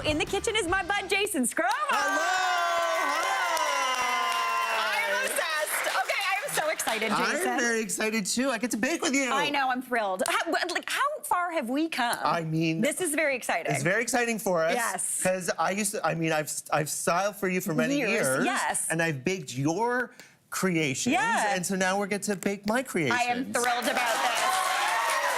in the kitchen is my bud, Jason Skrobar. Hello! I'm obsessed. Okay, I'm so excited, Jason. I'm very excited too. I get to bake with you. I know, I'm thrilled. How far have we come? I mean, this is very exciting. It's very exciting for us. Yes. Because I've styled for you for many years. Yes. And I've baked your creations. Yeah. And so now we get to bake my creations. I am thrilled about this.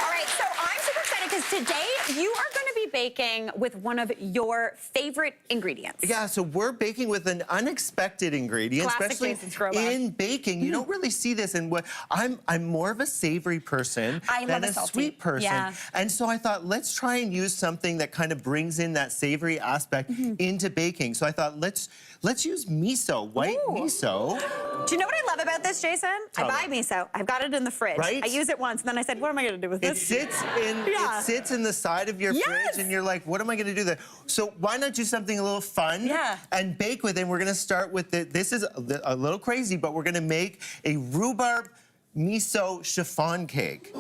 All right, so I'm super excited because today you are going to be baking with one of your favorite ingredients. Yeah, so we're baking with an unexpected ingredient, Classic especially Jason Skrobar. in baking. You don't really see this. And what I'm more of a savory person than a sweet person. Yeah. And so I thought, let's try and use something that kind of brings in that savory aspect into baking. So I thought, let's use miso, white miso. Do you know what I love about this, Jason? I buy miso. I've got it in the fridge. Right? I use it once, and then I said, what am I going to do with It this? sits in the side of your fridge, and you're like, what am I going to do there? So why not do something a little fun and bake with it? And we're going to start with this is a little crazy, but we're going to make a rhubarb miso chiffon cake.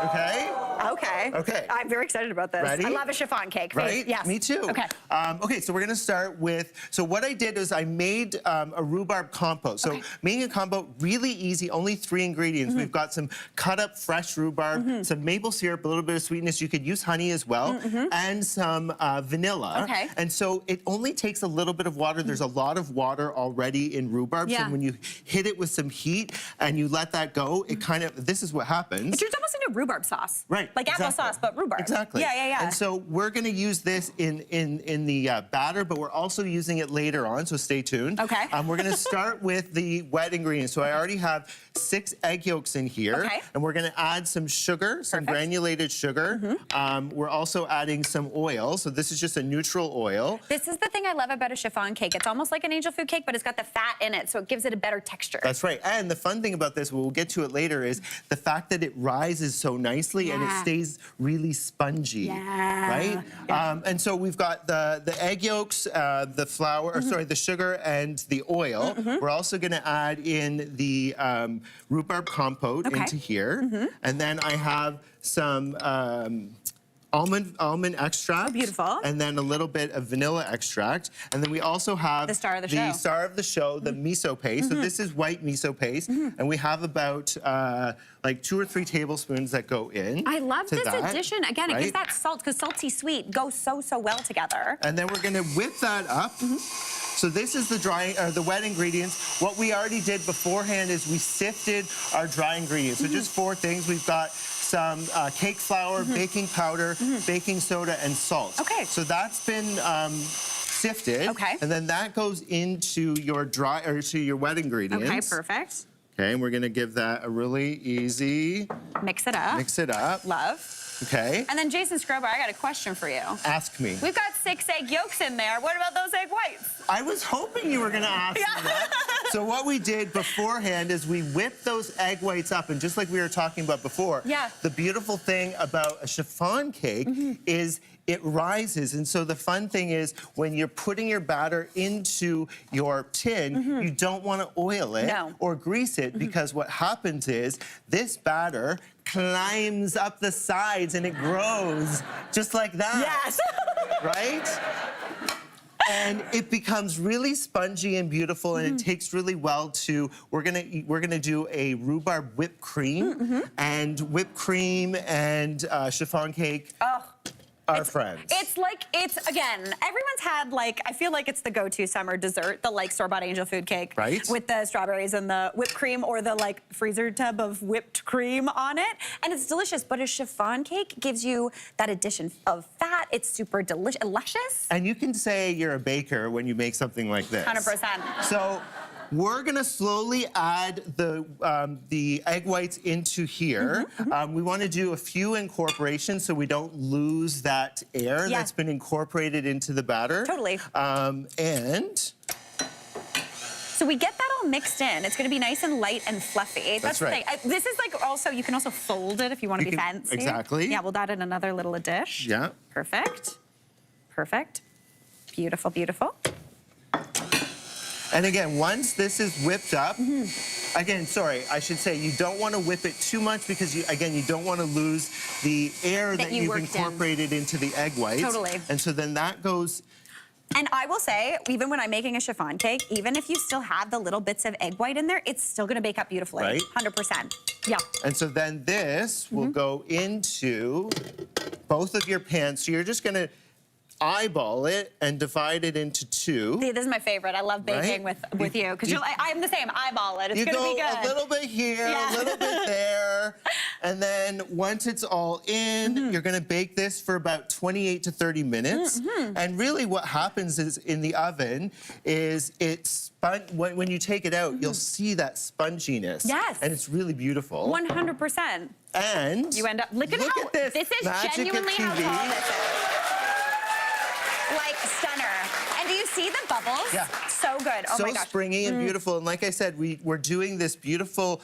Okay? Okay. Okay. I'm very excited about this. Ready? I love a chiffon cake. Right? Yes. Me too. Okay. Okay, so we're gonna start with, so what I did is I made a rhubarb compote. So making a compote, really easy, only 3 ingredients. We've got some cut up fresh rhubarb, some maple syrup, a little bit of sweetness. You could use honey as well, and some vanilla. Okay. And so it only takes a little bit of water. There's a lot of water already in rhubarb. So when you hit it with some heat and you let that go, it kind of, this is what happens. It turns almost into rhubarb sauce. Right. Like applesauce, but rhubarb. Exactly. Yeah. And so we're going to use this in the batter, but we're also using it later on, so stay tuned. Okay. We're going to start with the wet ingredients. So I already have 6 egg yolks in here. Okay. And we're going to add some sugar, some granulated sugar. We're also adding some oil. So this is just a neutral oil. This is the thing I love about a chiffon cake. It's almost like an angel food cake, but it's got the fat in it, so it gives it a better texture. That's right. And the fun thing about this, we'll get to it later, is the fact that it rises so nicely and it stays really spongy. Right? And so we've got the egg yolks, the flour, or sorry, the sugar and the oil. We're also going to add in the rhubarb compote into here. And then I have some almond extract. Beautiful. And then a little bit of vanilla extract. And then we also have the star of the show, the miso paste. So this is white miso paste. And we have about like 2 or 3 tablespoons that go in. I love this addition. Again, it gives that salt, because salty sweet go so well together. And then we're gonna whip that up. So this is the wet ingredients. What we already did beforehand is we sifted our dry ingredients. So just 4 things. We've got some cake flour, baking powder, baking soda, and salt. Okay. So that's been sifted. Okay. And then that goes into your your wet ingredients. Okay, perfect. Okay, and we're gonna give that a really easy mix it up. Love. Okay. And then Jason Skrobar, I got a question for you. Ask me. We've got 6 egg yolks in there. What about those egg whites? I was hoping you were gonna ask me that. So what we did beforehand is we whipped those egg whites up, and just like we were talking about before, the beautiful thing about a chiffon cake is it rises. And so the fun thing is when you're putting your batter into your tin, you don't want to oil it or grease it, because what happens is this batter climbs up the sides and it grows just like that. Yes. Right? And it becomes really spongy and beautiful, and it takes really well to. We're gonna do a rhubarb whipped cream, and whipped cream and chiffon cake. Our friends. It's again, everyone's had I feel like it's the go-to summer dessert, the store-bought angel food cake. Right. With the strawberries and the whipped cream, or the freezer tub of whipped cream on it. And it's delicious, but a chiffon cake gives you that addition of fat. It's super delicious, luscious. And you can say you're a baker when you make something like this. 100%. So we're gonna slowly add the egg whites into here. We want to do a few incorporations so we don't lose that air that's been incorporated into the batter. Totally. And so we get that all mixed in. It's going to be nice and light and fluffy. That's right. The thing. This is also, you can also fold it if you want to be fancy. Exactly. Yeah, we'll add in another little dish. Yeah. Perfect. Perfect. Beautiful, beautiful. And again, once this is whipped up, Again, sorry, I should say you don't want to whip it too much because, you don't want to lose the air that you've incorporated into the egg whites. Totally. And so then that goes... And I will say, even when I'm making a chiffon cake, even if you still have the little bits of egg white in there, it's still gonna bake up beautifully. Right? 100%. Yeah. And so then this will go into both of your pans. So you're just gonna eyeball it and divide it into two. See, this is my favorite. I love baking with you because you're like, I'm the same. Eyeball it. It's gonna be good. You go a little bit here, a little bit there, and then once it's all in, you're gonna bake this for about 28 to 30 minutes. And really, what happens is in the oven is when you take it out, you'll see that sponginess. Yes. And it's really beautiful. 100%. And you end up look at this. This is genuinely how tall this is. Like stunner. And do you see the bubbles? Yeah. So good. Oh my gosh. So springy and beautiful. And like I said, we're doing this beautiful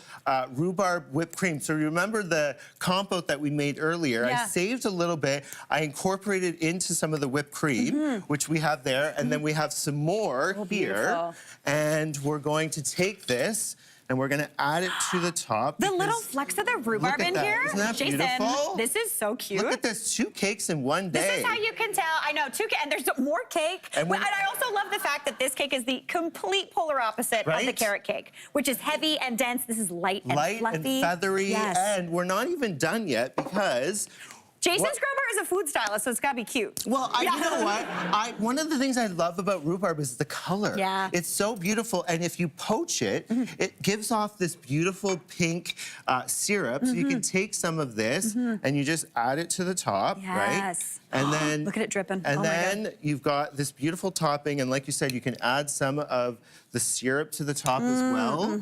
rhubarb whipped cream. So remember the compote that we made earlier? I saved a little bit. I incorporated into some of the whipped cream, which we have there. And then we have some more here. Beautiful. And we're going to take this and we're gonna add it to the top. The little flecks of the rhubarb in here. Isn't that Jason, beautiful? this is so cute. Look at this, 2 cakes in one day. This is how you can tell. I know, and there's more cake. And I also love the fact that this cake is the complete polar opposite of the carrot cake, which is heavy and dense. This is light and fluffy. Light and feathery, and we're not even done yet because Jason Skrobar is a food stylist, so it's gotta be cute. Well, you know what? One of the things I love about rhubarb is the color. Yeah. It's so beautiful, and if you poach it, it gives off this beautiful pink syrup. So you can take some of this and you just add it to the top, right? And then look at it dripping. And then you've got this beautiful topping, and like you said, you can add some of the syrup to the top as well.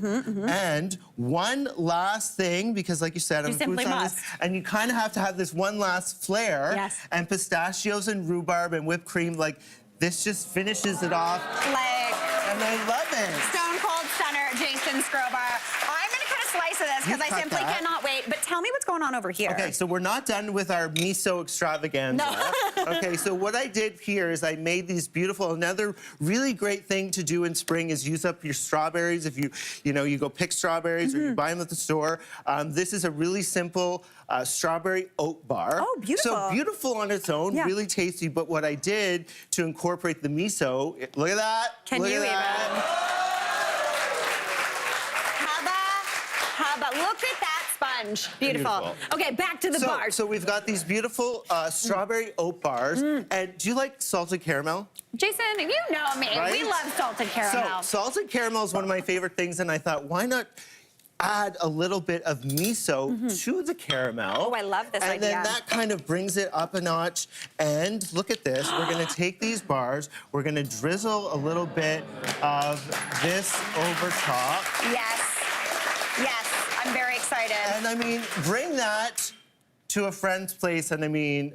And one last thing, because like you said, I'm a food stylist, and you kind of have to have this one last flair. And pistachios and rhubarb and whipped cream, like this just finishes it off. And I love it. Stone Cold Stunner, Jason Skrobar. I'm gonna cut a slice of this because I simply cannot wait. But tell me what's going on over here. Okay, so we're not done with our miso extravaganza. No. Okay, so what I did here is I made these beautiful, another really great thing to do in spring is use up your strawberries. If you go pick strawberries or you buy them at the store. This is a really simple strawberry oat bar. Oh, beautiful. So beautiful on its own, really tasty. But what I did to incorporate the miso, look at that. Can you even? Look at that sponge. Beautiful. Okay, back to the bars. So we've got these beautiful strawberry oat bars. And do you like salted caramel? Jason, you know me. Right? We love salted caramel. So salted caramel is one of my favorite things, and I thought, why not add a little bit of miso to the caramel? Oh, I love this idea. And then that kind of brings it up a notch. And look at this. We're going to take these bars. We're going to drizzle a little bit of this over top. Yes. Yes. I'm very excited. And I mean, bring that to a friend's place, and the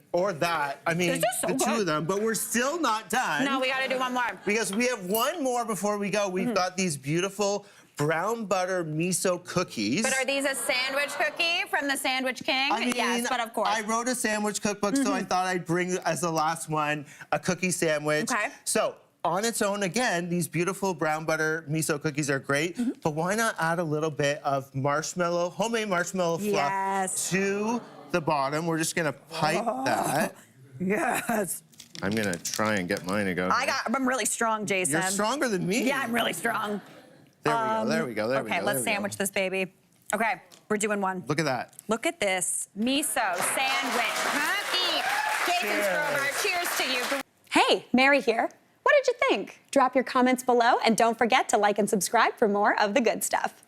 two of them, but we're still not done. No, we gotta do one more. Because we have one more before we go. We've got these beautiful brown butter miso cookies. But are these a sandwich cookie from the Sandwich King? I mean, yes, but of course. I wrote a sandwich cookbook, so I thought I'd bring as the last one a cookie sandwich. Okay. So, on its own, again, these beautiful brown butter miso cookies are great, but why not add a little bit of marshmallow, homemade marshmallow fluff to the bottom? We're just gonna pipe that. Yes. I'm gonna try and get mine to go. I'm really strong, Jason. You're stronger than me. Yeah, I'm really strong. There we go. Okay, let's sandwich this baby. Okay, we're doing one. Look at that. Look at this miso sandwich cookie. Jason Skrobar, cheers to you. Hey, Mary here. What did you think? Drop your comments below and don't forget to like and subscribe for more of the good stuff.